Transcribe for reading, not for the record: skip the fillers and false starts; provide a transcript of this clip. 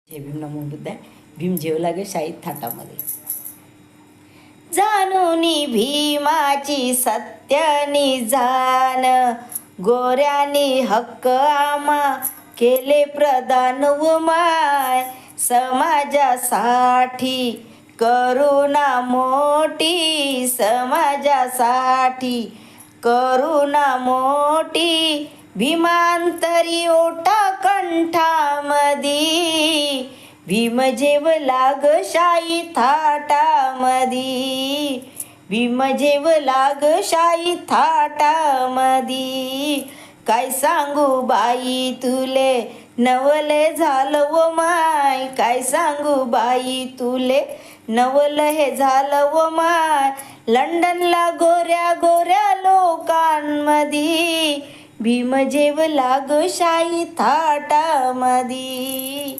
जय भीम नमो बुद्धाय. भीम जेवला गे शाहीत थाटामध्ये. जाणूनी भीमाची सत्यानी जाण, गोऱ्यानी हक्क आमा केले प्रदान उमाय. समाजासाठी करुणा मोठी, समाजासाठी करुणा मोठी. भीमांतरी ओटा कंठामधी, भीम जेवला ग शाही थाटामधी. भीम जेवला ग शाही थाटामधी. काय सांगू बाई तुले नवले झालं व माय. काय सांगू बाई तुले नवल हे झालं व माय. लंडनला गोऱ्या गोऱ्या लोकांमधी, भीम जेवला ग शाही थाटामधी.